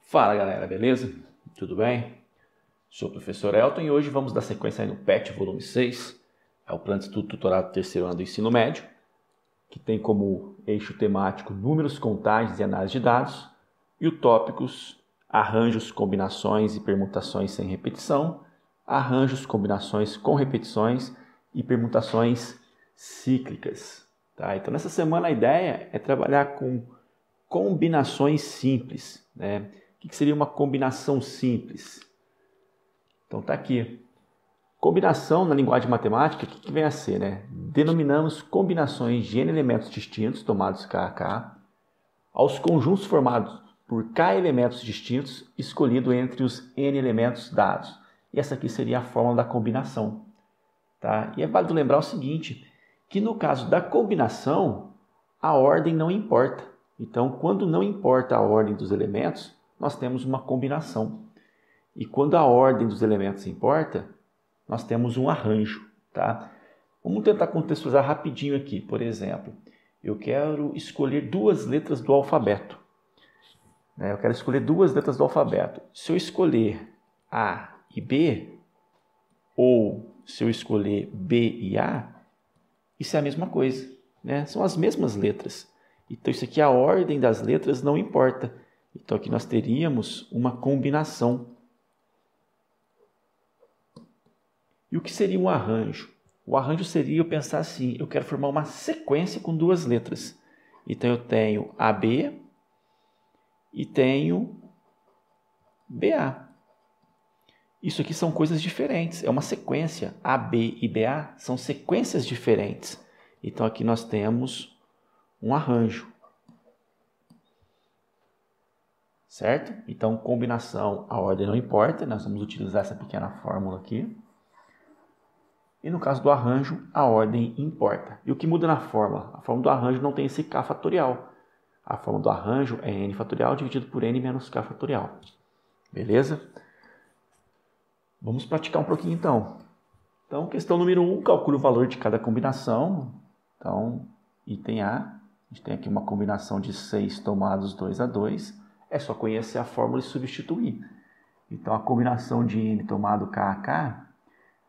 Fala galera, beleza? Tudo bem? Sou o professor Elton e hoje vamos dar sequência aí no PET volume 6, é o Plano de Estudo Tutorado do terceiro ano do ensino médio, que tem como eixo temático números, contagens e análise de dados, e o tópicos arranjos, combinações e permutações sem repetição, arranjos, combinações com repetições e permutações cíclicas. Tá? Então nessa semana a ideia é trabalhar com combinações simples, né? O que seria uma combinação simples? Então tá aqui. Combinação na linguagem matemática, o que vem a ser, né? Denominamos combinações de n elementos distintos, tomados K a K, aos conjuntos formados por K elementos distintos, escolhido entre os n elementos dados. E essa aqui seria a fórmula da combinação. Tá? E é válido lembrar o seguinte, que no caso da combinação, a ordem não importa. Então, quando não importa a ordem dos elementos, nós temos uma combinação. E quando a ordem dos elementos importa, nós temos um arranjo. Tá? Vamos tentar contextualizar rapidinho aqui. Por exemplo, eu quero escolher duas letras do alfabeto. Eu quero escolher duas letras do alfabeto. Se eu escolher A e B, ou se eu escolher B e A, isso é a mesma coisa. Né? São as mesmas letras. Então, isso aqui, a ordem das letras não importa. Então, aqui nós teríamos uma combinação. E o que seria um arranjo? O arranjo seria eu pensar assim, eu quero formar uma sequência com duas letras. Então, eu tenho AB e tenho BA. Isso aqui são coisas diferentes, é uma sequência. AB e BA são sequências diferentes. Então, aqui nós temos um arranjo. Certo? Então, combinação, a ordem não importa, nós vamos utilizar essa pequena fórmula aqui. E no caso do arranjo, a ordem importa. E o que muda na fórmula? A fórmula do arranjo não tem esse k fatorial. A fórmula do arranjo é n fatorial dividido por n menos k fatorial. Beleza? Vamos praticar um pouquinho então. Então, questão número 1, calcule o valor de cada combinação. Então, item A, a gente tem aqui uma combinação de 6 tomados 2 a 2. É só conhecer a fórmula e substituir. Então, a combinação de n tomado k a k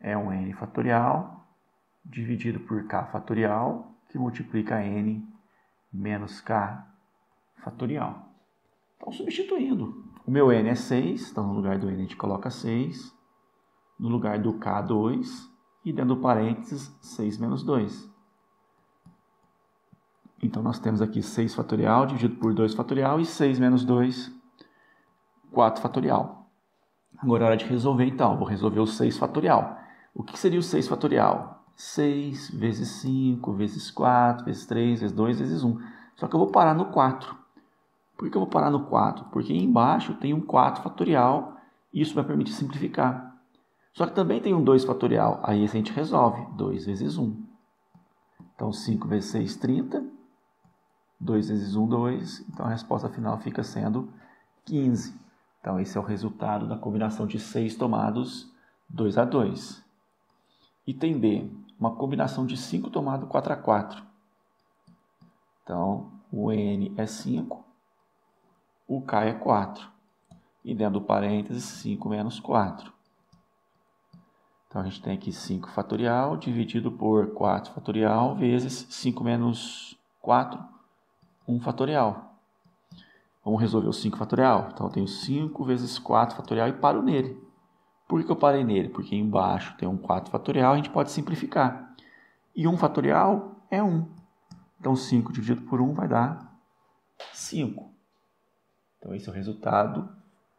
é um n fatorial dividido por k fatorial, que multiplica n menos k fatorial. Então, substituindo. O meu n é 6, então no lugar do n a gente coloca 6. No lugar do k, 2. E dentro do parênteses, 6 menos 2. Então, nós temos aqui 6 fatorial dividido por 2 fatorial e 6 menos 2, 4 fatorial. Agora é hora de resolver, então. Vou resolver o 6 fatorial. O que seria o 6 fatorial? 6 vezes 5, vezes 4, vezes 3, vezes 2, vezes 1. Só que eu vou parar no 4. Por que eu vou parar no 4? Porque embaixo tem um 4 fatorial e isso vai permitir simplificar. Só que também tem um 2 fatorial. Aí esse a gente resolve. 2 vezes 1. Então, 5 vezes 6, 30. 2 vezes 1, 2. Então, a resposta final fica sendo 15. Então, esse é o resultado da combinação de 6 tomados 2 a 2. Item B, uma combinação de 5 tomado 4 a 4. Então, o N é 5, o K é 4. E dentro do parênteses, 5 menos 4. Então, a gente tem aqui 5 fatorial dividido por 4 fatorial vezes 5 menos 4, 1 fatorial. Vamos resolver o 5 fatorial. Então, eu tenho 5 vezes 4 fatorial e paro nele. Por que eu parei nele? Porque embaixo tem um 4 fatorial, a gente pode simplificar. E 1 fatorial é 1. Então, 5 dividido por 1 vai dar 5. Então, esse é o resultado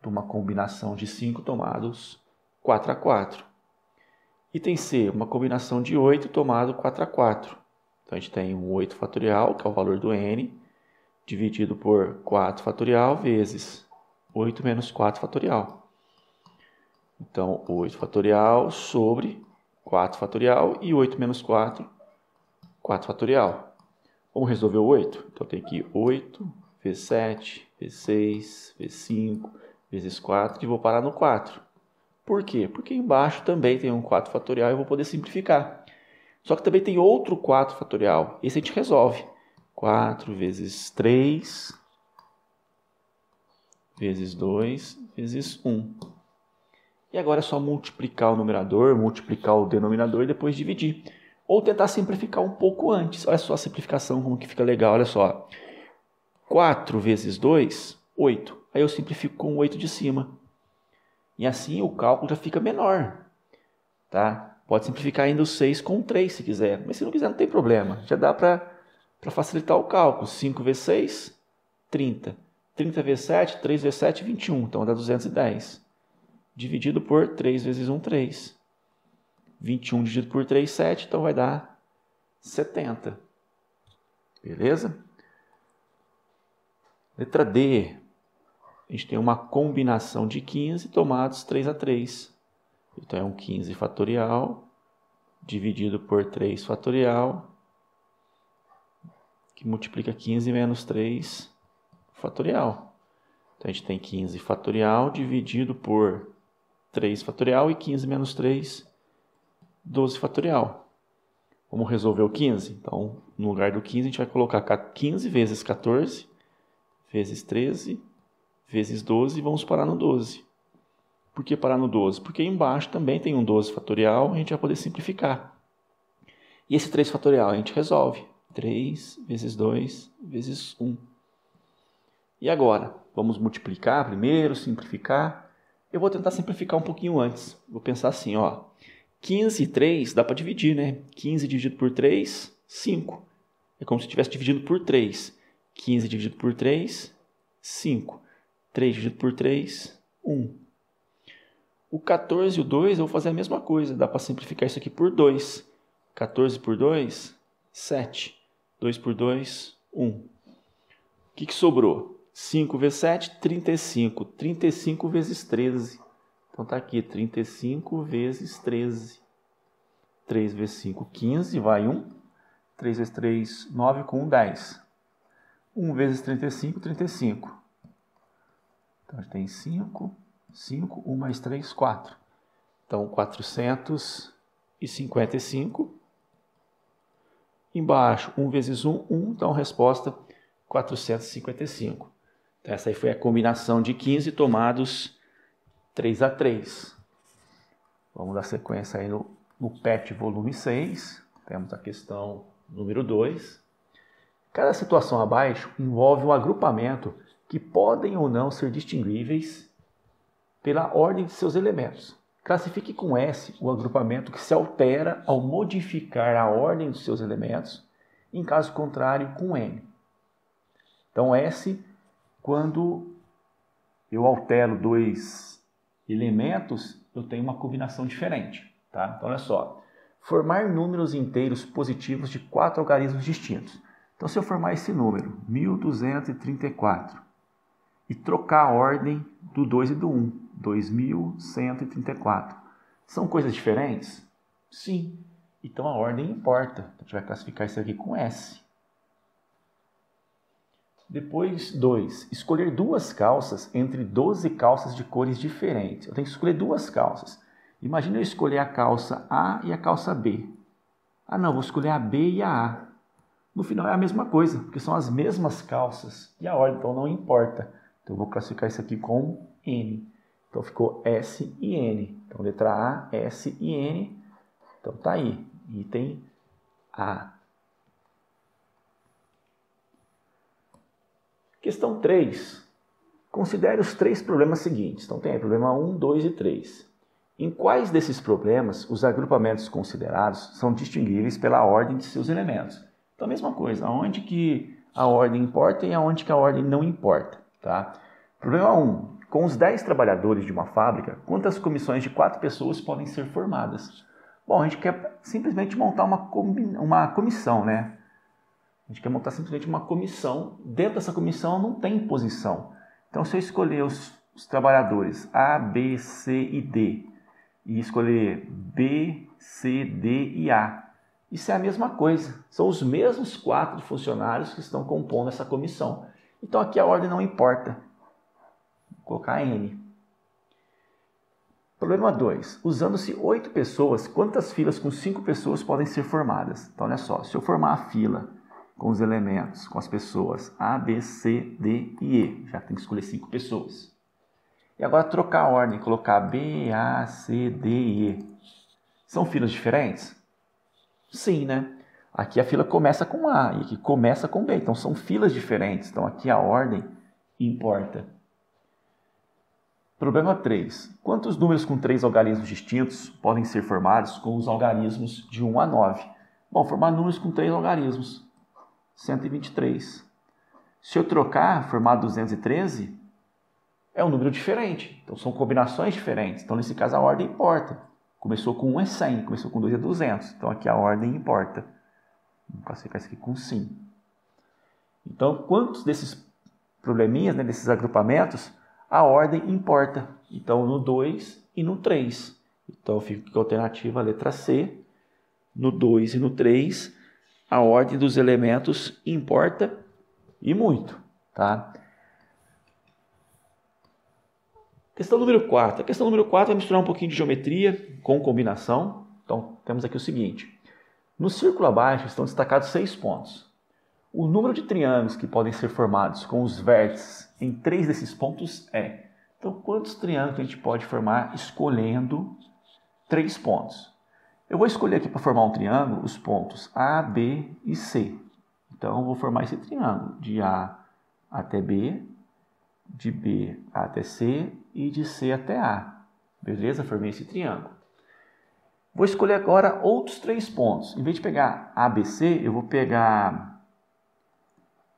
de uma combinação de 5 tomados 4 a 4. Item C, uma combinação de 8 tomado 4 a 4. Então, a gente tem um 8 fatorial, que é o valor do n, dividido por 4 fatorial vezes 8 menos 4 fatorial. Então, 8 fatorial sobre 4 fatorial e 8 menos 4, 4 fatorial. Vamos resolver o 8? Então, tem aqui 8 vezes 7, vezes 6, vezes 5, vezes 4, e vou parar no 4. Por quê? Porque embaixo também tem um 4 fatorial e eu vou poder simplificar. Só que também tem outro 4 fatorial. Esse a gente resolve. 4 vezes 3 vezes 2, vezes 1. E agora é só multiplicar o numerador, multiplicar o denominador e depois dividir. Ou tentar simplificar um pouco antes. Olha só a simplificação, como que fica legal, olha só. 4 vezes 2, 8. Aí eu simplifico com o 8 de cima. E assim o cálculo já fica menor. Tá? Pode simplificar ainda o 6 com 3 se quiser. Mas se não quiser não tem problema. Já dá para facilitar o cálculo. 5 vezes 6, 30. 30 vezes 7, 3 vezes 7, 21. Então dá 210. Dividido por 3 vezes 1, 3. 21 dividido por 3, 7. Então vai dar 70. Beleza? Letra D. A gente tem uma combinação de 15 tomados 3 a 3. Então é um 15 fatorial dividido por 3 fatorial, que multiplica 15 menos 3 fatorial. Então a gente tem 15 fatorial dividido por 3 fatorial e 15 menos 3, 12 fatorial. Vamos resolver o 15? Então, no lugar do 15, a gente vai colocar 15 vezes 14, vezes 13, vezes 12 e vamos parar no 12. Por que parar no 12? Porque embaixo também tem um 12 fatorial, a gente vai poder simplificar. E esse 3 fatorial a gente resolve. 3 vezes 2 vezes 1. E agora? Vamos multiplicar primeiro, simplificar. Eu vou tentar simplificar um pouquinho antes. Vou pensar assim, ó. 15 e 3 dá para dividir, né? 15 dividido por 3, 5. É como se estivesse dividindo por 3. 15 dividido por 3, 5. 3 dividido por 3, 1. O 14 e o 2 eu vou fazer a mesma coisa. Dá para simplificar isso aqui por 2. 14 por 2, 7. 2 por 2, 1. O que sobrou? 5 vezes 7, 35. 35 vezes 13. Então está aqui, 35 vezes 13. 3 vezes 5, 15, vai 1. 3 vezes 3, 9, com 1, 10. 1 vezes 35, 35. Então a gente tem 5, 5, 1 mais 3, 4. Então 455. Embaixo, 1 vezes 1, 1. Então resposta 455. Então, essa aí foi a combinação de 15 tomados 3 a 3. Vamos dar sequência aí no PET volume 6. Temos a questão número 2. Cada situação abaixo envolve um agrupamento que podem ou não ser distinguíveis pela ordem de seus elementos. Classifique com S o agrupamento que se altera ao modificar a ordem dos seus elementos, em caso contrário, com N. Então, S, quando eu altero dois elementos, eu tenho uma combinação diferente. Tá? Então, olha só. Formar números inteiros positivos de 4 algarismos distintos. Então, se eu formar esse número, 1234, e trocar a ordem do 2 e do 1, 2134, são coisas diferentes? Sim. Então, a ordem importa. Então, a gente vai classificar isso aqui com S. Depois, 2. Escolher duas calças entre 12 calças de cores diferentes. Eu tenho que escolher duas calças. Imagina eu escolher a calça A e a calça B. Ah, não, vou escolher a B e a A. No final é a mesma coisa, porque são as mesmas calças. E a ordem, então, não importa. Então, eu vou classificar isso aqui com N. Então, ficou S e N. Então, letra A, S e N. Então, tá aí. Item A. Questão 3. Considere os 3 problemas seguintes. Então, tem aí problema 1, 2 e 3. Em quais desses problemas os agrupamentos considerados são distinguíveis pela ordem de seus elementos? Então, a mesma coisa. Aonde que a ordem importa e aonde que a ordem não importa. Tá? Problema 1. Com os 10 trabalhadores de uma fábrica, quantas comissões de 4 pessoas podem ser formadas? Bom, a gente quer simplesmente montar uma comissão, né? A gente quer montar simplesmente uma comissão. Dentro dessa comissão não tem posição. Então, se eu escolher os trabalhadores A, B, C e D, e escolher B, C, D e A, isso é a mesma coisa. São os mesmos 4 funcionários que estão compondo essa comissão. Então, aqui a ordem não importa. Vou colocar N. Problema 2. Usando-se 8 pessoas, quantas filas com 5 pessoas podem ser formadas? Então, olha só. Se eu formar a fila com os elementos, com as pessoas A, B, C, D e E. Já tem que escolher 5 pessoas. E agora trocar a ordem, colocar B, A, C, D e E. São filas diferentes? Sim, né? Aqui a fila começa com A e aqui começa com B. Então são filas diferentes. Então aqui a ordem importa. Problema 3. Quantos números com 3 algarismos distintos podem ser formados com os algarismos de 1 a 9? Bom, formar números com 3 algarismos. 123. Se eu trocar, formar 213, é um número diferente. Então são combinações diferentes. Então nesse caso a ordem importa. Começou com 1 é 100, começou com 2 é 200. Então aqui a ordem importa. Vou classificar isso aqui com sim. Então quantos desses probleminhas, né, desses agrupamentos, a ordem importa. Então no 2 e no 3. Então fica com a alternativa a letra C. No 2 e no 3, a ordem dos elementos importa e muito. Tá? Questão número 4. A questão número 4 vai misturar um pouquinho de geometria com combinação. Então temos aqui o seguinte. No círculo abaixo estão destacados 6 pontos. O número de triângulos que podem ser formados com os vértices em 3 desses pontos é. Então, quantos triângulos a gente pode formar escolhendo 3 pontos? Eu vou escolher aqui para formar um triângulo os pontos A, B e C. Então, eu vou formar esse triângulo de A até B, de B até C e de C até A. Beleza? Formei esse triângulo. Vou escolher agora outros 3 pontos. Em vez de pegar ABC, eu vou pegar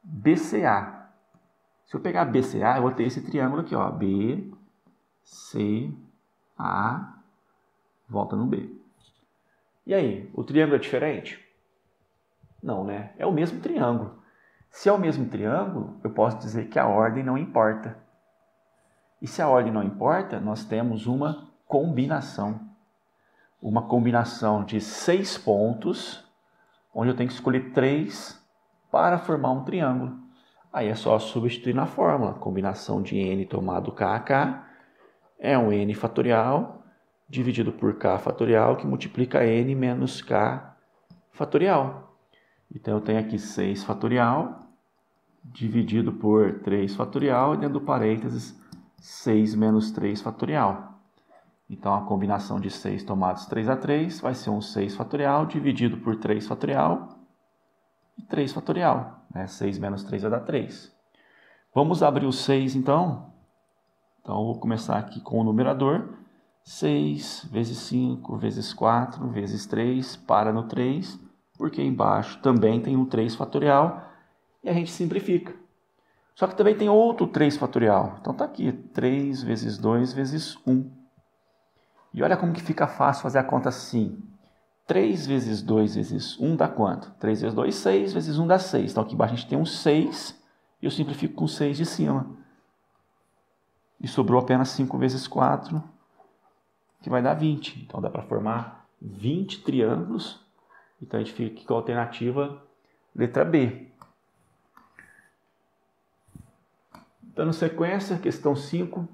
BCA. Se eu pegar BCA, eu vou ter esse triângulo aqui, ó, B, C, A, volta no B. E aí, o triângulo é diferente? Não, né? É o mesmo triângulo. Se é o mesmo triângulo, eu posso dizer que a ordem não importa. E se a ordem não importa, nós temos uma combinação. Uma combinação de 6 pontos, onde eu tenho que escolher 3 para formar um triângulo. Aí é só substituir na fórmula. Combinação de n tomado k a k é um n fatorial dividido por k fatorial, que multiplica n menos k fatorial. Então eu tenho aqui 6 fatorial dividido por 3 fatorial e dentro do parênteses 6 menos 3 fatorial. Então a combinação de 6 tomados 3 a 3 vai ser um 6 fatorial dividido por 3 fatorial e 3 fatorial. 6 menos 3 vai dar 3. Vamos abrir o 6 então. Então eu vou começar aqui com o numerador. 6 vezes 5 vezes 4 vezes 3, para no 3, porque embaixo também tem um 3 fatorial e a gente simplifica. Só que também tem outro 3 fatorial. Então está aqui, 3 vezes 2 vezes 1. E olha como que fica fácil fazer a conta assim. 3 vezes 2 vezes 1 dá quanto? 3 vezes 2, 6 vezes 1 dá 6. Então aqui embaixo a gente tem um 6 e eu simplifico com 6 de cima. E sobrou apenas 5 vezes 4, que vai dar 20. Então dá para formar 20 triângulos. Então a gente fica aqui com a alternativa letra B. Dando sequência, questão 5.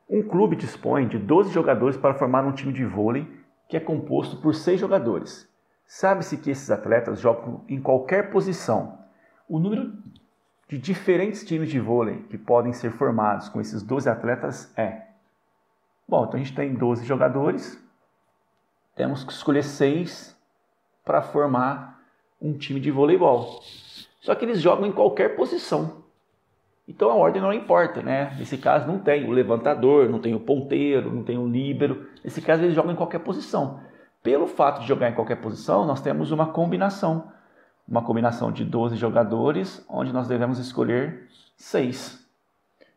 Um clube dispõe de 12 jogadores para formar um time de vôlei que é composto por 6 jogadores. Sabe-se que esses atletas jogam em qualquer posição. O número de diferentes times de vôlei que podem ser formados com esses 12 atletas é... Bom, então a gente tem 12 jogadores, temos que escolher 6 para formar um time de voleibol. Só que eles jogam em qualquer posição. Então a ordem não importa, né? Nesse caso não tem o levantador, não tem o ponteiro, não tem o líbero. Nesse caso eles jogam em qualquer posição. Pelo fato de jogar em qualquer posição, nós temos uma combinação. Uma combinação de 12 jogadores, onde nós devemos escolher 6.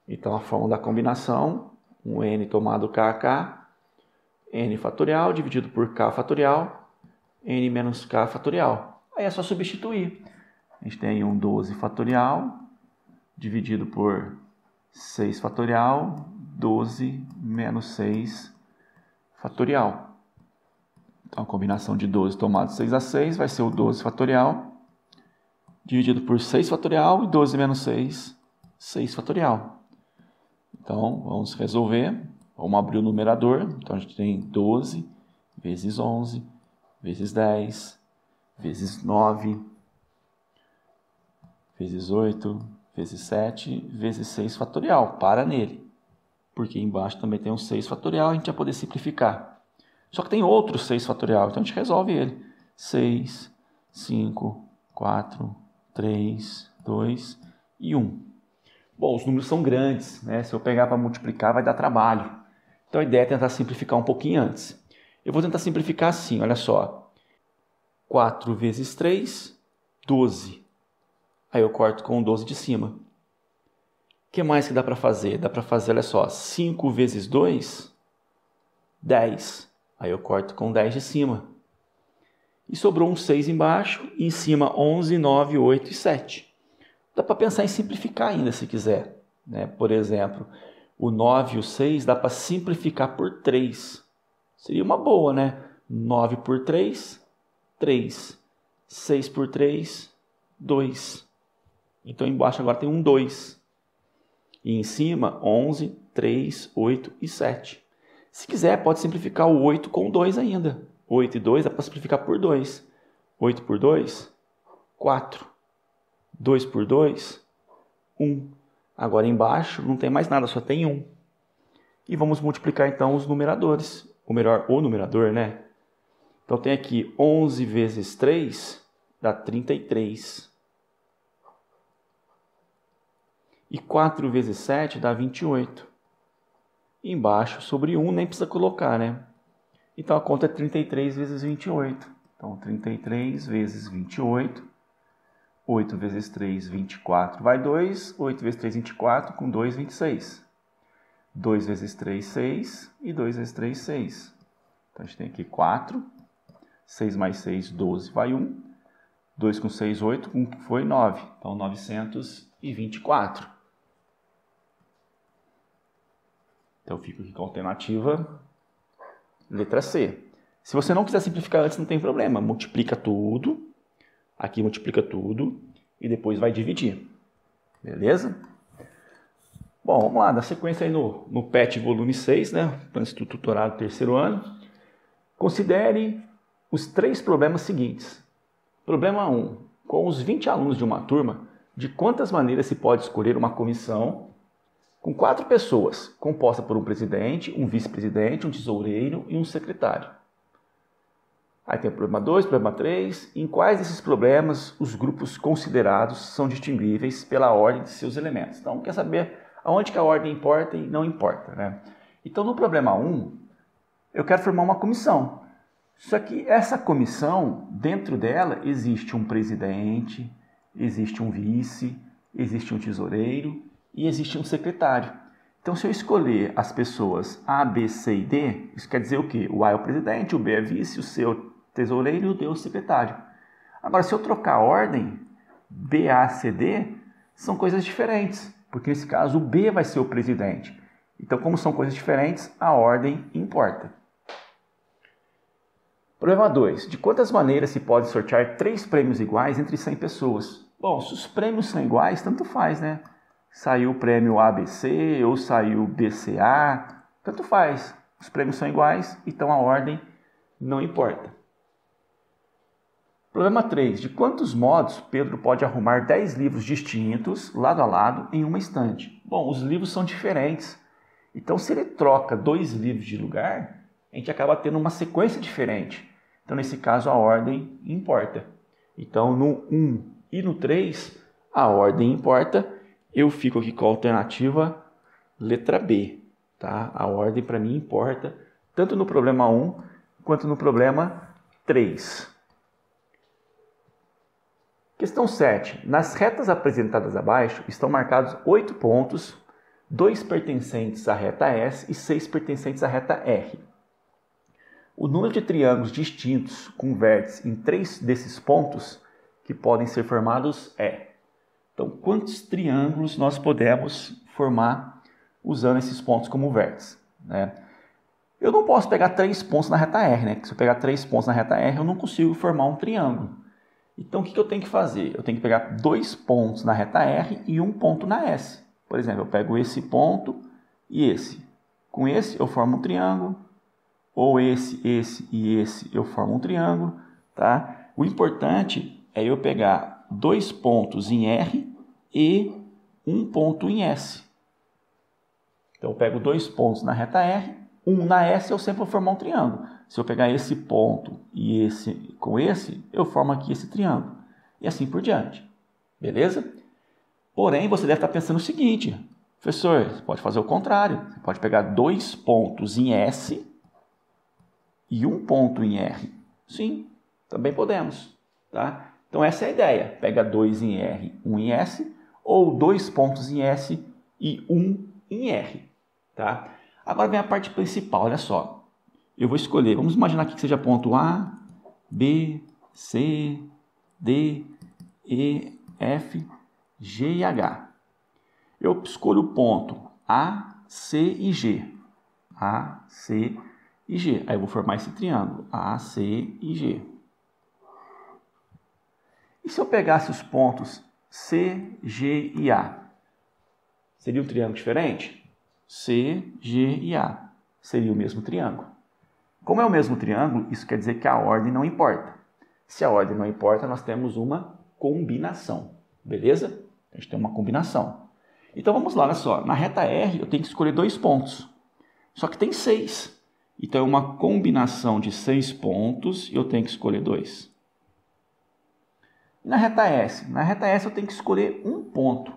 Então a fórmula da combinação, um n tomado k a k, n fatorial dividido por k fatorial, n menos k fatorial. Aí é só substituir. A gente tem um 12 fatorial dividido por 6 fatorial, 12 menos 6 fatorial. Então, a combinação de 12 tomado 6 a 6 vai ser o 12 fatorial, dividido por 6 fatorial, e 12 menos 6, 6 fatorial. Então, vamos resolver. Vamos abrir o numerador. Então, a gente tem 12 vezes 11, vezes 10, vezes 9, vezes 8, vezes 7, vezes 6 fatorial. Para nele. Porque embaixo também tem um 6 fatorial, a gente vai poder simplificar. Só que tem outro 6 fatorial, então a gente resolve ele. 6, 5, 4, 3, 2 e 1. Bom, os números são grandes, né? Se eu pegar para multiplicar vai dar trabalho. Então a ideia é tentar simplificar um pouquinho antes. Eu vou tentar simplificar assim, olha só. 4 vezes 3, 12. Aí eu corto com o 12 de cima. O que mais que dá para fazer? Dá para fazer, olha só, 5 vezes 2, 10. Aí eu corto com 10 de cima. E sobrou um 6 embaixo, e em cima 11, 9, 8 e 7. Dá para pensar em simplificar ainda se quiser, né? Por exemplo, o 9 e o 6 dá para simplificar por 3. Seria uma boa, né? 9 por 3, 3. 6 por 3, 2. Então embaixo agora tem um 2. E em cima 11, 3, 8 e 7. Se quiser pode simplificar o 8 com 2 ainda. 8 e 2 dá para simplificar por 2. 8 por 2, 4. 2 por 2, 1. Agora embaixo não tem mais nada, só tem 1. E vamos multiplicar então os numeradores. Ou melhor, o numerador, né? Então tem aqui 11 vezes 3 dá 33. E 4 vezes 7 dá 28. E embaixo, sobre 1, nem precisa colocar, né? Então a conta é 33 vezes 28. Então 33 vezes 28. 8 vezes 3, 24. Vai 2. 8 vezes 3, 24. Com 2, 26. 2 vezes 3, 6. E 2 vezes 3, 6. Então a gente tem aqui 4. 6 mais 6, 12. Vai 1. 2 com 6, 8. Com foi 9. Então 924. Então eu fico aqui com a alternativa letra C. Se você não quiser simplificar antes, não tem problema. Multiplica tudo. Aqui multiplica tudo e depois vai dividir. Beleza? Bom, vamos lá. Dá sequência aí no PET volume 6, né? Trânsito tutorado terceiro ano. Considere os 3 problemas seguintes. Problema 1. Com os 20 alunos de uma turma, de quantas maneiras se pode escolher uma comissão com 4 pessoas, composta por um presidente, um vice-presidente, um tesoureiro e um secretário? Aí tem o problema 2, problema 3. Em quais desses problemas os grupos considerados são distinguíveis pela ordem de seus elementos? Então, quer saber aonde que a ordem importa e não importa, né? Então, no problema 1, eu quero formar uma comissão. Só que essa comissão, dentro dela, existe um presidente, existe um vice, existe um tesoureiro e existe um secretário. Então, se eu escolher as pessoas A, B, C e D, isso quer dizer o quê? O A é o presidente, o B é vice, o C é o tesoureiro e o D é o secretário. Agora, se eu trocar a ordem, B, A, C, D, são coisas diferentes, porque nesse caso o B vai ser o presidente. Então, como são coisas diferentes, a ordem importa. Problema 2. De quantas maneiras se pode sortear 3 prêmios iguais entre 100 pessoas? Bom, se os prêmios são iguais, tanto faz, né? Saiu o prêmio ABC ou saiu BCA, tanto faz. Os prêmios são iguais, então a ordem não importa. Problema 3. De quantos modos Pedro pode arrumar 10 livros distintos, lado a lado, em uma estante? Bom, os livros são diferentes. Então, se ele troca 2 livros de lugar, a gente acaba tendo uma sequência diferente. Então, nesse caso, a ordem importa. Então, no 1 e no 3, a ordem importa. Eu fico aqui com a alternativa letra B. Tá? A ordem para mim importa, tanto no problema 1 quanto no problema 3. Questão 7. Nas retas apresentadas abaixo estão marcados 8 pontos, 2 pertencentes à reta S e 6 pertencentes à reta R. O número de triângulos distintos com vértices em 3 desses pontos que podem ser formados é... Então, quantos triângulos nós podemos formar usando esses pontos como vértice, né? Eu não posso pegar 3 pontos na reta R, né? Porque se eu pegar 3 pontos na reta R, eu não consigo formar um triângulo. Então, o que eu tenho que fazer? Eu tenho que pegar 2 pontos na reta R e 1 ponto na S. Por exemplo, eu pego esse ponto e esse. Com esse, eu formo um triângulo. Ou esse e esse, eu formo um triângulo, tá? O importante é eu pegar 2 pontos em R e um ponto em S. Então, eu pego 2 pontos na reta R, um na S, eu sempre vou formar um triângulo. Se eu pegar esse ponto e esse com esse, eu formo aqui esse triângulo. E assim por diante. Beleza? Porém, você deve estar pensando o seguinte, professor, você pode fazer o contrário. Você pode pegar 2 pontos em S e um ponto em R. Sim, também podemos. Tá? Então, essa é a ideia. Pega 2 em R, 1 em S, ou 2 pontos em S e 1 em R. Tá? Agora vem a parte principal, olha só. Eu vou escolher, vamos imaginar aqui que seja ponto A, B, C, D, E, F, G e H. Eu escolho o ponto A, C e G. A, C e G. Aí eu vou formar esse triângulo, A, C e G. E se eu pegasse os pontos C, G e A? Seria um triângulo diferente? C, G e A. Seria o mesmo triângulo. Como é o mesmo triângulo, isso quer dizer que a ordem não importa. Se a ordem não importa, nós temos uma combinação. Beleza? A gente tem uma combinação. Então vamos lá, olha só. Na reta R eu tenho que escolher 2 pontos. Só que tem 6. Então é uma combinação de 6 pontos e eu tenho que escolher 2. E na reta S? Na reta S eu tenho que escolher um ponto.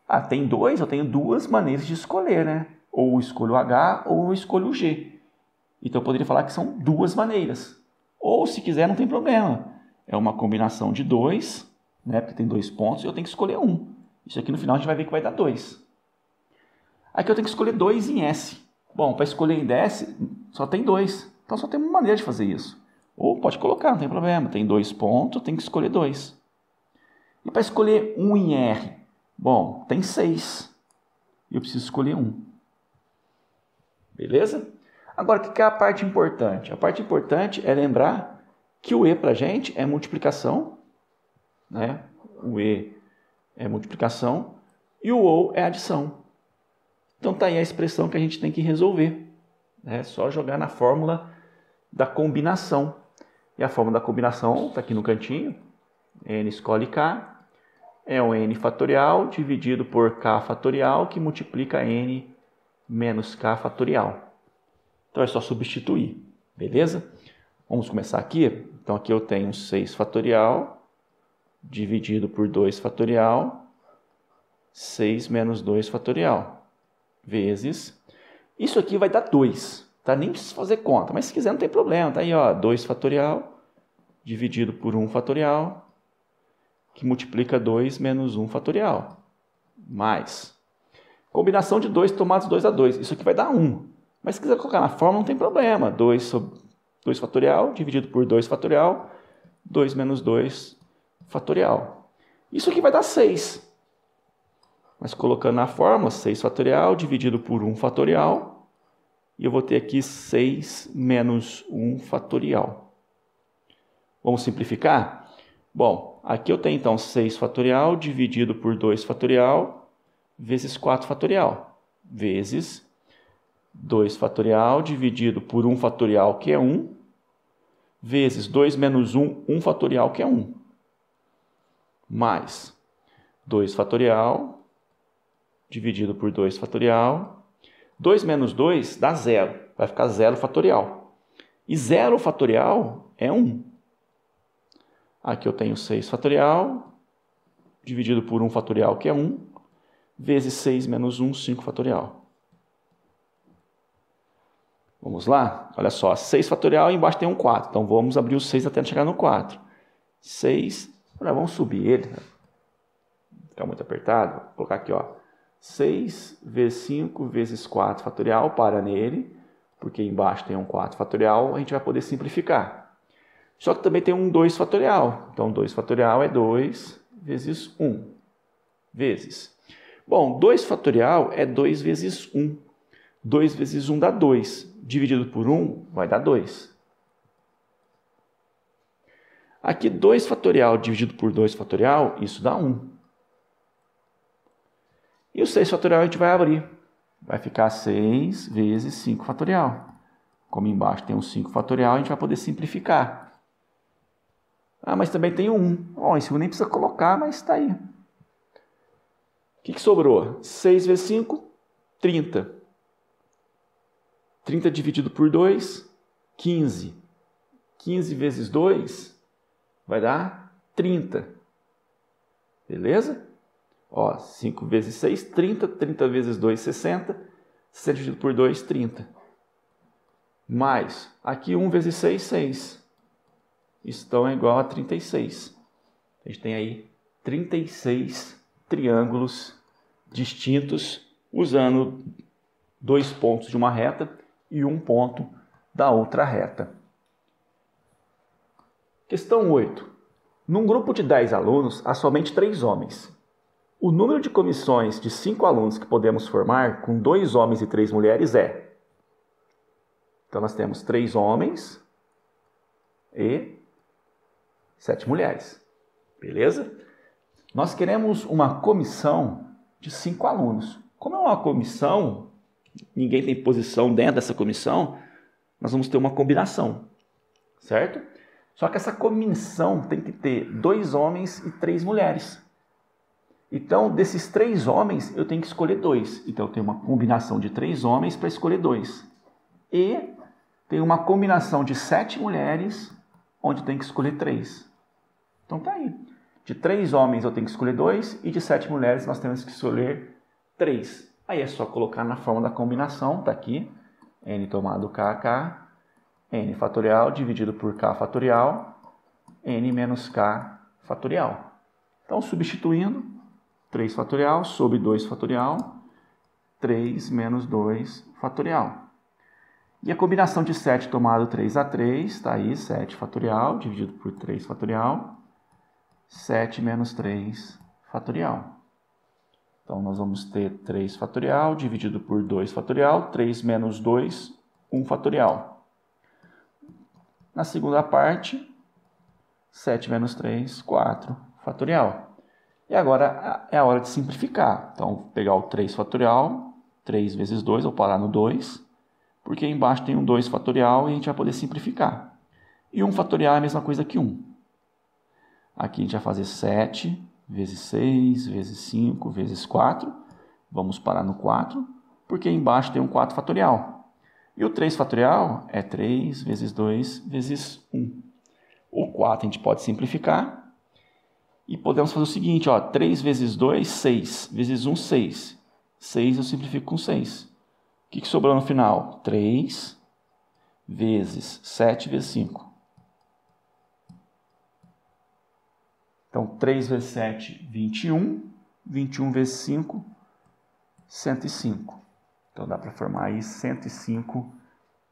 Ah, tem 2, eu tenho 2 maneiras de escolher, né? Ou eu escolho o H ou eu escolho o G. Então, eu poderia falar que são 2 maneiras. Ou, se quiser, não tem problema. É uma combinação de 2, né? Porque tem 2 pontos e eu tenho que escolher um. Isso aqui no final a gente vai ver que vai dar 2. Aqui eu tenho que escolher 2 em S. Bom, para escolher em S, só tem 2. Então, só tem uma maneira de fazer isso. Ou pode colocar, não tem problema. Tem 2 pontos, tem que escolher 2. E para escolher 1 em R? Bom, tem 6. E eu preciso escolher 1. Beleza? Agora, o que é a parte importante? A parte importante é lembrar que o E para a gente é multiplicação, né? O E é multiplicação e o OU é adição. Então, está aí a expressão que a gente tem que resolver. É só jogar na fórmula da combinação. E a fórmula da combinação está aqui no cantinho. N escolhe K. É o N fatorial dividido por K fatorial, que multiplica N menos K fatorial. Então, é só substituir, beleza? Vamos começar aqui. Então, aqui eu tenho 6 fatorial dividido por 2 fatorial, 6 menos 2 fatorial, vezes... Isso aqui vai dar 2, tá? Nem precisa fazer conta, mas se quiser não tem problema. Tá aí, ó, 2 fatorial dividido por 1 fatorial, que multiplica 2 menos 1 fatorial, mais... Combinação de 2 tomados 2 a 2. Isso aqui vai dar 1. Mas se quiser colocar na fórmula, não tem problema. 2 fatorial dividido por 2 fatorial, 2 menos 2 fatorial. Isso aqui vai dar 6. Mas colocando na fórmula, 6 fatorial dividido por 1 fatorial, e eu vou ter aqui 6 menos 1 fatorial. Vamos simplificar? Bom, aqui eu tenho então 6 fatorial dividido por 2 fatorial, vezes 4 fatorial, vezes 2 fatorial dividido por 1 fatorial, que é 1, vezes 2 menos 1, 1 fatorial, que é 1, mais 2 fatorial dividido por 2 fatorial. 2 menos 2 dá 0, vai ficar 0 fatorial. E 0 fatorial é 1. Aqui eu tenho 6 fatorial dividido por 1 fatorial, que é 1, vezes 6 menos 1, 5 fatorial. Vamos lá? Olha só, 6 fatorial e embaixo tem um 4. Então, vamos abrir o 6 até chegar no 4. 6, vamos subir ele. Fica muito apertado. Vou colocar aqui, ó. 6 vezes 5 vezes 4 fatorial, para nele, porque embaixo tem um 4 fatorial, a gente vai poder simplificar. Só que também tem um 2 fatorial. Então, 2 fatorial é 2 vezes 1. Vezes. Bom, 2 fatorial é 2 vezes 1. 2 vezes 1 dá 2. Dividido por 1 vai dar 2. Aqui 2 fatorial dividido por 2 fatorial, isso dá 1. E o 6 fatorial a gente vai abrir. Vai ficar 6 vezes 5 fatorial. Como embaixo tem um 5 fatorial, a gente vai poder simplificar. Ah, mas também tem um 1. Bom, esse 1 nem precisa colocar, mas está aí. que sobrou? 6 vezes 5, 30. 30 dividido por 2, 15. 15 vezes 2 vai dar 30. Beleza? Ó, 5 vezes 6, 30. 30 vezes 2, 60. 60 dividido por 2, 30. Mais, aqui 1 vezes 6, 6. Isso então é igual a 36. A gente tem aí 36 triângulos distintos usando 2 pontos de uma reta e 1 ponto da outra reta. Questão 8. Num grupo de 10 alunos, há somente 3 homens. O número de comissões de 5 alunos que podemos formar com 2 homens e 3 mulheres é... Então, nós temos 3 homens e 7 mulheres. Beleza? Nós queremos uma comissão de 5 alunos. Como é uma comissão, ninguém tem posição dentro dessa comissão, nós vamos ter uma combinação, certo? Só que essa comissão tem que ter 2 homens e 3 mulheres. Então, desses 3 homens, eu tenho que escolher 2. Então, eu tenho uma combinação de 3 homens para escolher 2. E tem uma combinação de 7 mulheres, onde eu tenho que escolher 3. Então, tá aí. De 3 homens eu tenho que escolher 2 e de 7 mulheres nós temos que escolher 3. Aí é só colocar na forma da combinação, tá aqui, n tomado k, n fatorial dividido por k fatorial, n menos k fatorial. Então, substituindo, 3 fatorial sobre 2 fatorial, 3 menos 2 fatorial. E a combinação de 7 tomado 3a3, está aí, 7 fatorial dividido por 3 fatorial, 7 menos 3 fatorial. Então, nós vamos ter 3 fatorial dividido por 2 fatorial, 3 menos 2, 1 fatorial. Na segunda parte, 7 menos 3, 4 fatorial. E agora é a hora de simplificar. Então, vou pegar o 3 fatorial, 3 vezes 2, vou parar no 2, porque embaixo tem um 2 fatorial e a gente vai poder simplificar. E 1 fatorial é a mesma coisa que 1. Aqui a gente vai fazer 7 vezes 6, vezes 5, vezes 4. Vamos parar no 4, porque embaixo tem um 4 fatorial. E o 3 fatorial é 3 vezes 2 vezes 1. O 4 a gente pode simplificar. E podemos fazer o seguinte, ó, 3 vezes 2, 6. Vezes 1, 6. 6 eu simplifico com 6. O que sobrou no final? 3 vezes 7 vezes 5. Então, 3 vezes 7, 21. 21 vezes 5, 105. Então, dá para formar aí 105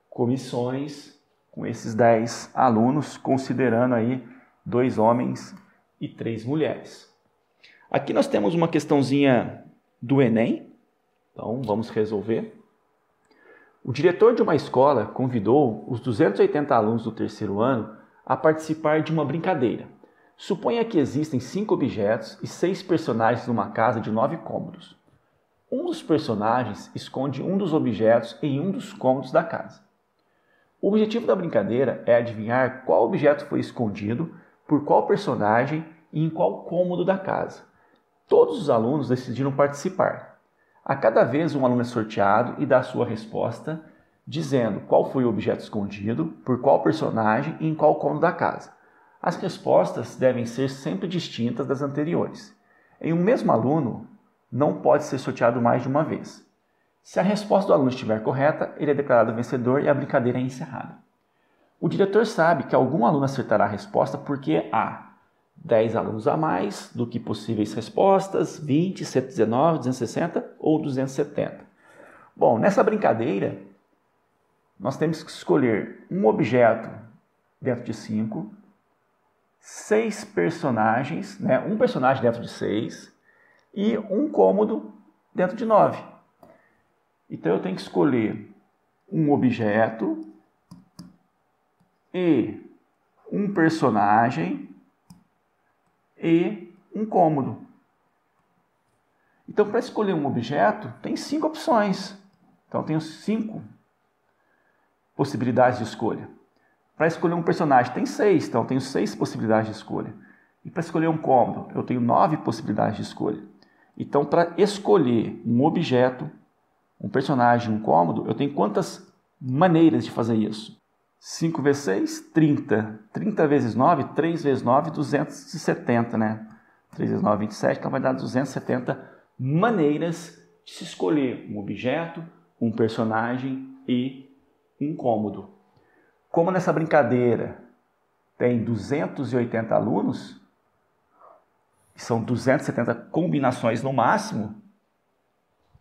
comissões com esses 10 alunos, considerando aí 2 homens e 3 mulheres. Aqui nós temos uma questãozinha do Enem. Então, vamos resolver. O diretor de uma escola convidou os 280 alunos do terceiro ano a participar de uma brincadeira. Suponha que existem 5 objetos e 6 personagens numa casa de 9 cômodos. Um dos personagens esconde um dos objetos em um dos cômodos da casa. O objetivo da brincadeira é adivinhar qual objeto foi escondido, por qual personagem e em qual cômodo da casa. Todos os alunos decidiram participar. A cada vez um aluno é sorteado e dá a sua resposta, dizendo qual foi o objeto escondido, por qual personagem e em qual cômodo da casa. As respostas devem ser sempre distintas das anteriores. Em um mesmo aluno, não pode ser sorteado mais de uma vez. Se a resposta do aluno estiver correta, ele é declarado vencedor e a brincadeira é encerrada. O diretor sabe que algum aluno acertará a resposta porque há 10 alunos a mais do que possíveis respostas, 20, 119, 260 ou 270. Bom, nessa brincadeira, nós temos que escolher um objeto dentro de 5, 6 personagens, né? Um personagem dentro de 6 e um cômodo dentro de 9. Então eu tenho que escolher um objeto e um personagem e um cômodo. Então, para escolher um objeto, tem 5 opções. Então, eu tenho 5 possibilidades de escolha. Para escolher um personagem, tem 6. Então, eu tenho 6 possibilidades de escolha. E para escolher um cômodo, eu tenho 9 possibilidades de escolha. Então, para escolher um objeto, um personagem, um cômodo, eu tenho quantas maneiras de fazer isso? 5 vezes 6, 30. 30 vezes 9, 3 vezes 9, 270, né? 3 vezes 9, 27, então vai dar 270 maneiras de se escolher um objeto, um personagem e um cômodo. Como nessa brincadeira tem 280 alunos, são 270 combinações no máximo,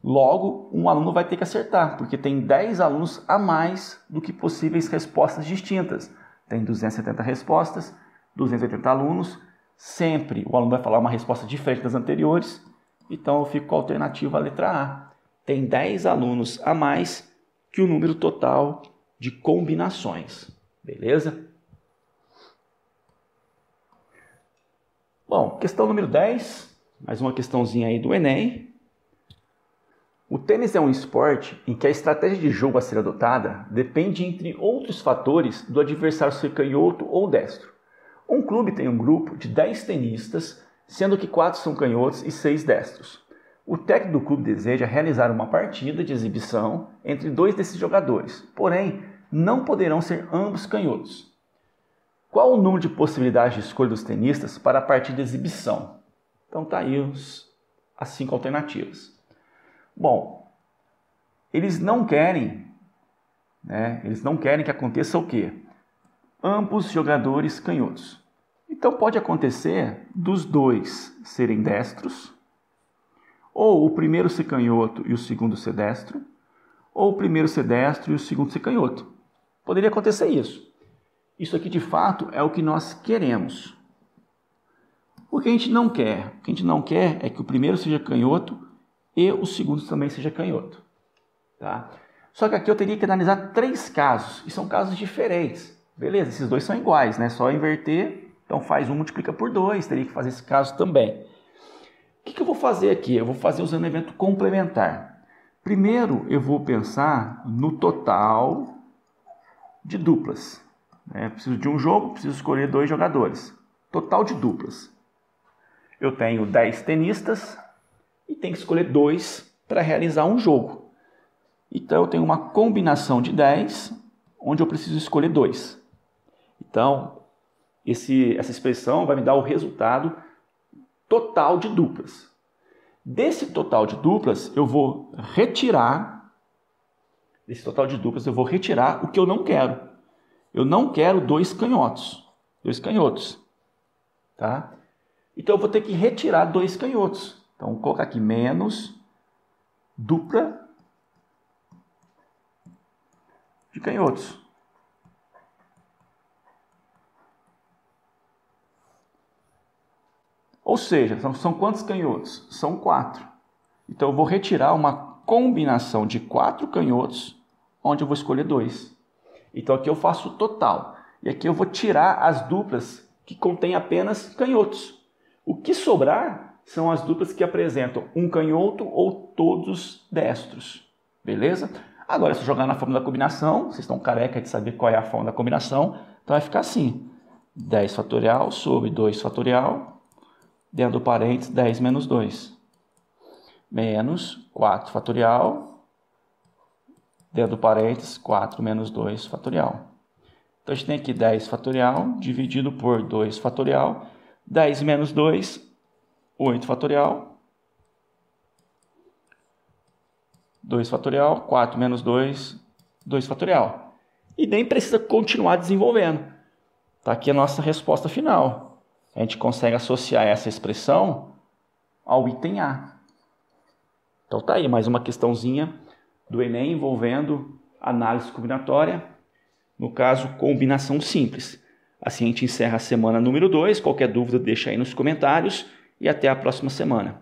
logo um aluno vai ter que acertar, porque tem 10 alunos a mais do que possíveis respostas distintas. Tem 270 respostas, 280 alunos, sempre o aluno vai falar uma resposta diferente das anteriores, então eu fico com a alternativa a letra A. Tem 10 alunos a mais que o número total de combinações. Beleza? Bom, questão número 10, mais uma questãozinha aí do Enem. O tênis é um esporte em que a estratégia de jogo a ser adotada depende, entre outros fatores, do adversário ser canhoto ou destro. Um clube tem um grupo de 10 tenistas, sendo que 4 são canhotos e 6 destros. O técnico do clube deseja realizar uma partida de exibição entre 2 desses jogadores, porém, não poderão ser ambos canhotos. Qual o número de possibilidades de escolha dos tenistas para a partida de exibição? Então tá aí as 5 alternativas. Bom, eles não querem que aconteça o quê? Ambos jogadores canhotos. Então pode acontecer dos 2 serem destros, ou o primeiro ser canhoto e o segundo ser destro, ou o primeiro ser destro e o segundo ser canhoto. Poderia acontecer isso. Isso aqui de fato é o que nós queremos. O que a gente não quer? O que a gente não quer é que o primeiro seja canhoto e o segundo também seja canhoto. Tá? Só que aqui eu teria que analisar 3 casos, e são casos diferentes. Beleza, esses 2 são iguais, né? Só inverter, então faz 1, multiplica por 2, teria que fazer esse caso também. O que eu vou fazer aqui? Eu vou fazer usando o evento complementar. Primeiro eu vou pensar no total de duplas. Preciso de um jogo, preciso escolher 2 jogadores. Total de duplas. Eu tenho 10 tenistas e tenho que escolher 2 para realizar um jogo. Então eu tenho uma combinação de 10, onde eu preciso escolher 2. Então, essa expressão vai me dar o resultado total de duplas. Desse total de duplas, eu vou retirar o que eu não quero. Eu não quero 2 canhotos. Tá? Então eu vou ter que retirar 2 canhotos. Então vou colocar aqui menos dupla de canhotos. Ou seja, são quantos canhotos? São 4. Então eu vou retirar uma combinação de 4 canhotos, onde eu vou escolher 2. Então aqui eu faço o total. E aqui eu vou tirar as duplas que contêm apenas canhotos. O que sobrar são as duplas que apresentam um canhoto ou todos destros. Beleza? Agora, se eu jogar na fórmula da combinação, vocês estão careca de saber qual é a fórmula da combinação, então vai ficar assim. 10 fatorial sobre 2 fatorial, dentro do parênteses 10 menos 2. Menos 4 fatorial, dentro do parênteses 4 menos 2 fatorial. Então a gente tem aqui 10 fatorial dividido por 2 fatorial. 10 menos 2, 8 fatorial. 2 fatorial, 4 menos 2, 2 fatorial. E nem precisa continuar desenvolvendo. Está aqui a nossa resposta final. A gente consegue associar essa expressão ao item A. Então tá aí mais uma questãozinha do Enem envolvendo análise combinatória, no caso, combinação simples. Assim a gente encerra a semana número 2. Qualquer dúvida deixa aí nos comentários e até a próxima semana.